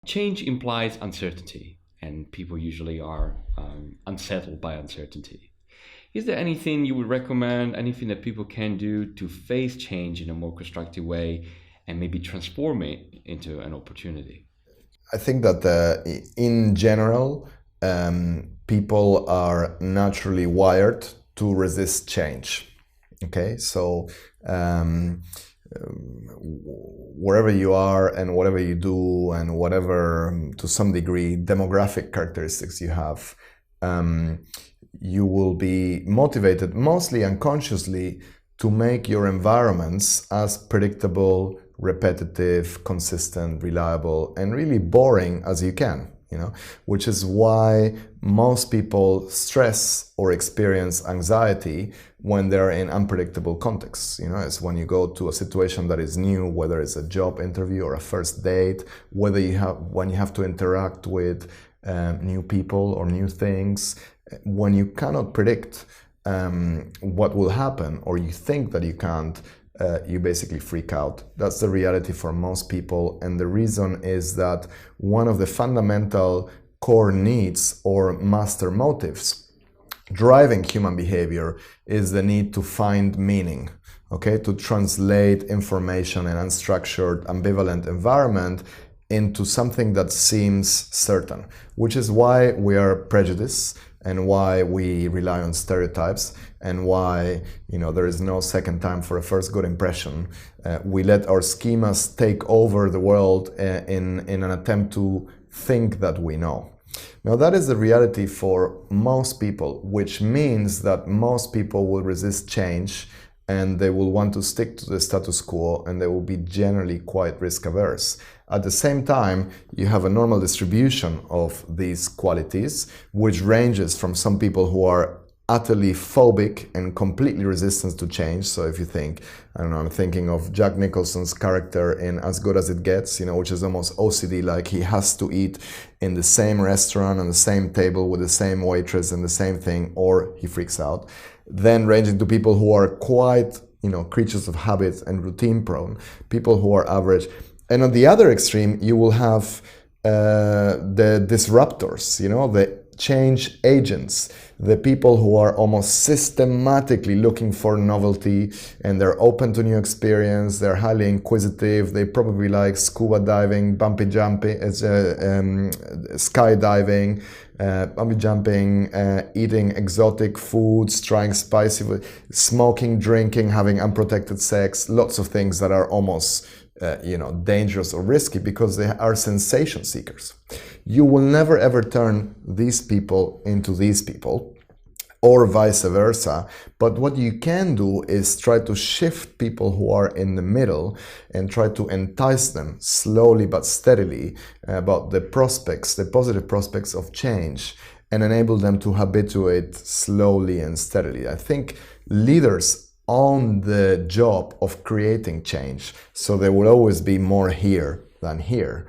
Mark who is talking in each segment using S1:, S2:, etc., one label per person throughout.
S1: Change implies uncertainty, and people usually are unsettled by uncertainty. Is there anything you would recommend, anything that people can do to face change in a more constructive way and maybe transform it into an opportunity?
S2: I think that in general, people are naturally wired to resist change. Okay, so wherever you are and whatever you do and whatever, to some degree, demographic characteristics you have, you will be motivated, mostly unconsciously, to make your environments as predictable, repetitive, consistent, reliable, and really boring as you can. Which is why most people stress or experience anxiety when they're in unpredictable contexts. It's when you go to a situation that is new, whether it's a job interview or a first date, when you have to interact with new people or new things, when you cannot predict what will happen, or you think that you can't, you basically freak out. That's the reality for most people, and the reason is that one of the fundamental core needs or master motives driving human behavior is the need to find meaning, to translate information in unstructured, ambivalent environment into something that seems certain, which is why we are prejudiced and why we rely on stereotypes and why there is no second time for a first good impression. We let our schemas take over the world in an attempt to think that we know. Now that is the reality for most people, which means that most people will resist change and they will want to stick to the status quo, and they will be generally quite risk averse. At the same time, you have a normal distribution of these qualities, which ranges from some people who are utterly phobic and completely resistant to change. So if you think, I'm thinking of Jack Nicholson's character in As Good As It Gets, which is almost OCD, like he has to eat in the same restaurant, on the same table, with the same waitress and the same thing, or he freaks out. Then ranging to people who are quite, creatures of habit and routine prone, people who are average. And on the other extreme, you will have the disruptors, the change agents, the people who are almost systematically looking for novelty, and they're open to new experience, they're highly inquisitive, they probably like scuba diving, skydiving, bungee jumping, eating exotic foods, trying spicy food, smoking, drinking, having unprotected sex, lots of things that are almost dangerous or risky because they are sensation seekers. You will never ever turn these people into these people, or vice versa. But what you can do is try to shift people who are in the middle and try to entice them slowly but steadily about the prospects, the positive prospects of change, and enable them to habituate slowly and steadily. I think leaders own the job of creating change, so there will always be more here than here,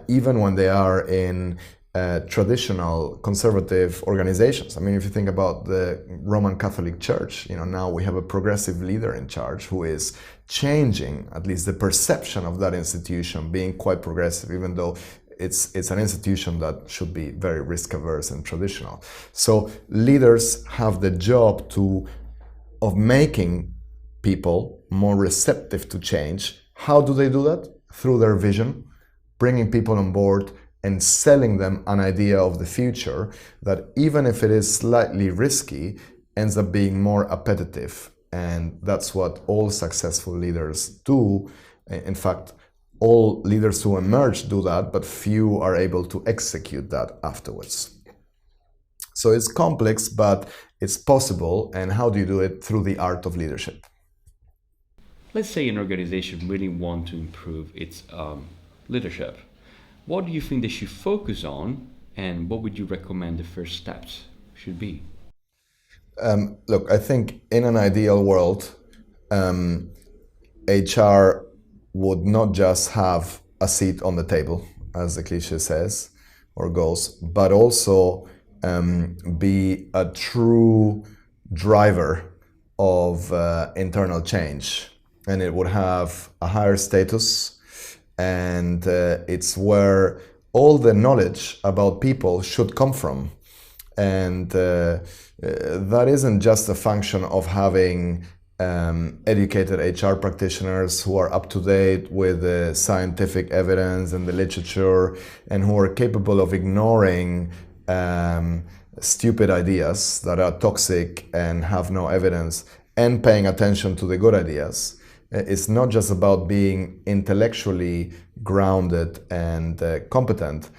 S2: even when they are in traditional conservative organizations. I mean, if you think about the Roman Catholic Church, now we have a progressive leader in charge who is changing at least the perception of that institution being quite progressive, even though it's an institution that should be very risk averse and traditional. So leaders have the job of making people more receptive to change. How do they do that? Through their vision, bringing people on board and selling them an idea of the future that, even if it is slightly risky, ends up being more appetitive. And that's what all successful leaders do. In fact, all leaders who emerge do that, but few are able to execute that afterwards. So it's complex, but it's possible. And how do you do it? Through the art of leadership.
S1: Let's say an organization really wants to improve its leadership. What do you think they should focus on, and what would you recommend the first steps should be?
S2: Look, I think in an ideal world, HR would not just have a seat on the table, as the cliche says or goes, but also be a true driver of internal change. And it would have a higher status, and it's where all the knowledge about people should come from. And that isn't just a function of having educated HR practitioners who are up to date with the scientific evidence and the literature, and who are capable of ignoring stupid ideas that are toxic and have no evidence, and paying attention to the good ideas. It's not just about being intellectually grounded and competent,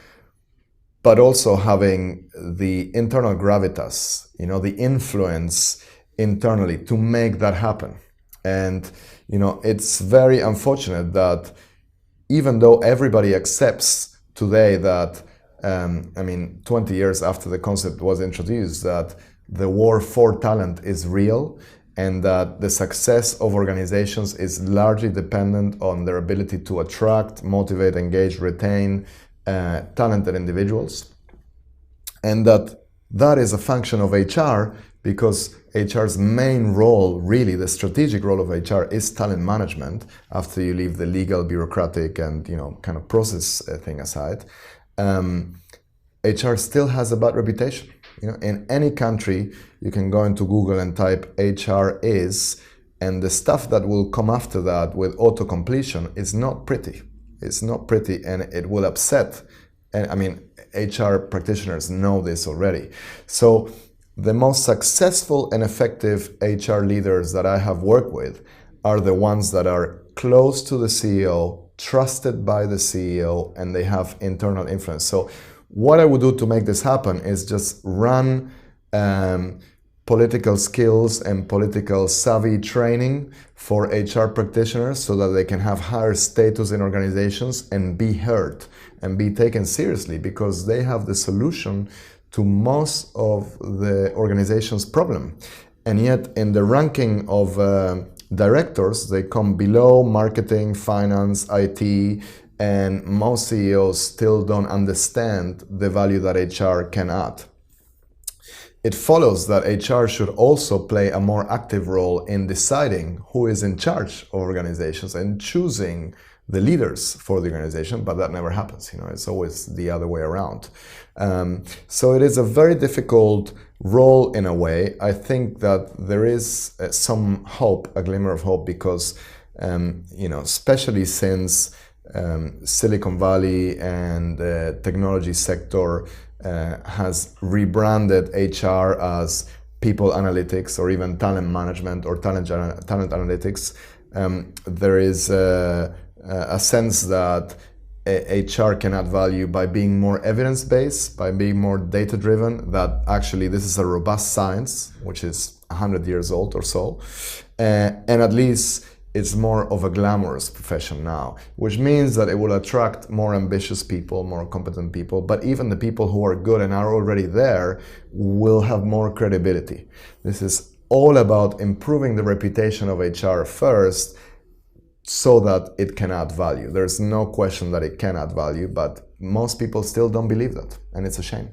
S2: but also having the internal gravitas, the influence internally to make that happen. And, it's very unfortunate that even though everybody accepts today that, 20 years after the concept was introduced, that the war for talent is real, and that the success of organizations is largely dependent on their ability to attract, motivate, engage, retain talented individuals, and that is a function of HR, because HR's main role, really the strategic role of HR, is talent management. After you leave the legal, bureaucratic, and kind of process thing aside, HR still has a bad reputation. In any country, you can go into Google and type HR is, and the stuff that will come after that with auto-completion is not pretty. It's not pretty, and it will upset. And HR practitioners know this already. So the most successful and effective HR leaders that I have worked with are the ones that are close to the CEO, trusted by the CEO, and they have internal influence. So what I would do to make this happen is just run political skills and political savvy training for HR practitioners, so that they can have higher status in organizations and be heard and be taken seriously, because they have the solution to most of the organization's problem. And yet in the ranking of directors, they come below marketing, finance, IT, and most CEOs still don't understand the value that HR can add. It follows that HR should also play a more active role in deciding who is in charge of organizations and choosing the leaders for the organization, but that never happens. It's always the other way around. So it is a very difficult role in a way. I think that there is some hope, a glimmer of hope, because especially since Silicon Valley and the technology sector has rebranded HR as people analytics, or even talent management, or talent analytics. There is a sense that HR can add value by being more evidence-based, by being more data-driven, that actually this is a robust science, which is 100 years old or so, and at least it's more of a glamorous profession now, which means that it will attract more ambitious people, more competent people, but even the people who are good and are already there will have more credibility. This is all about improving the reputation of HR first, so that it can add value. There's no question that it can add value, but most people still don't believe that, and it's a shame.